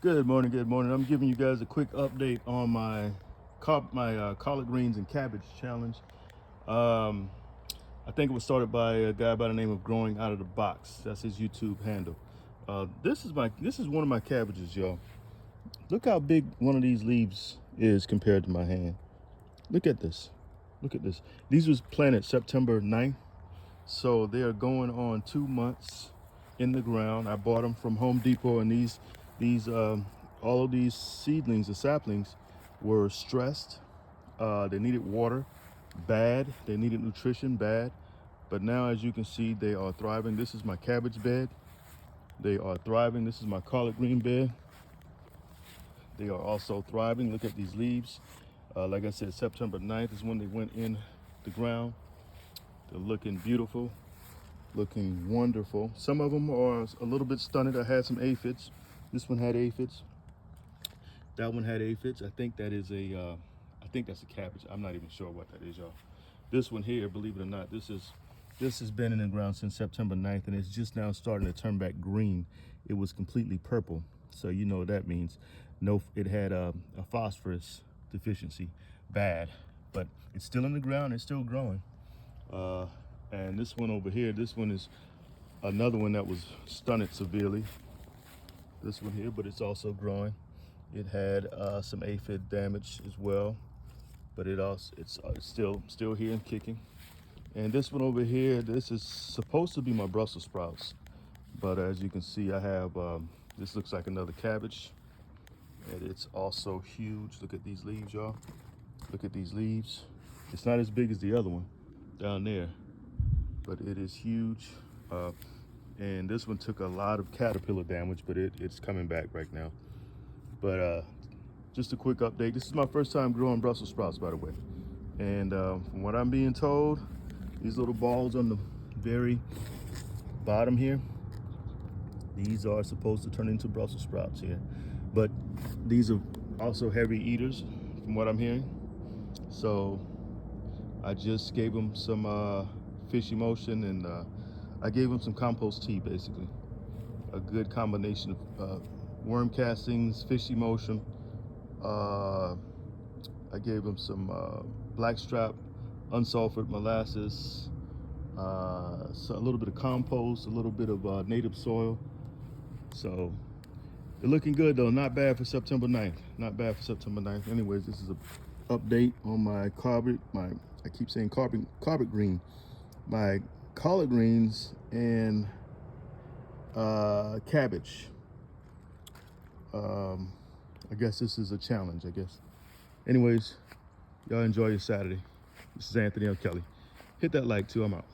Good morning, good morning. I'm giving you guys a quick update on my collard greens and cabbage challenge. Um, I think it was started by a guy by the name of Growing Out of the Box. That's his YouTube handle. This is one of my cabbages, y'all. Look how big one of these leaves is compared to my hand. Look at this. Look at this. These was planted September 9th, so they are going on 2 months in the ground. I bought them from Home Depot, and all of these seedlings, the saplings, were stressed. They needed water bad. They needed nutrition bad. But now, as you can see, they are thriving. This is my cabbage bed. They are thriving. This is my collard green bed. They are also thriving. Look at these leaves. Like I said, September 9th is when they went in the ground. They're looking beautiful, looking wonderful. Some of them are a little bit stunted. I had some aphids. This one had aphids. That one had aphids. I think that's a cabbage. I'm not even sure what that is, y'all. This one here, believe it or not, this has been in the ground since September 9th, and it's just now starting to turn back green. It was completely purple, so you know what that means. No, it had a phosphorus deficiency, bad, but it's still in the ground. It's still growing. And this one over here, this one is another one that was stunted severely. This one here, but it's also growing. It had some aphid damage as well, but it's still here and kicking. And this one over here, this is supposed to be my Brussels sprouts, but as you can see, I have this looks like another cabbage, and it's also huge. Look at these leaves, y'all. Look at these leaves. It's not as big as the other one down there, but it is huge. And this one took a lot of caterpillar damage, but it's coming back right now. But just a quick update. This is my first time growing Brussels sprouts, by the way. And from what I'm being told, these little balls on the very bottom here, these are supposed to turn into Brussels sprouts here. But these are also heavy eaters, from what I'm hearing. So I just gave them some fish emulsion, and I gave them some compost tea, basically. A good combination of worm castings, fish emulsion. I gave them some blackstrap, unsulfured molasses, so a little bit of compost, a little bit of native soil. So they're looking good though. Not bad for September 9th. Not bad for September 9th. Anyways, this is an update on my I keep saying carpet green. My collard greens and cabbage. I guess this is a challenge, I guess. Anyways, y'all enjoy your Saturday. This is Anthony L. Kelly. Hit that like too. I'm out.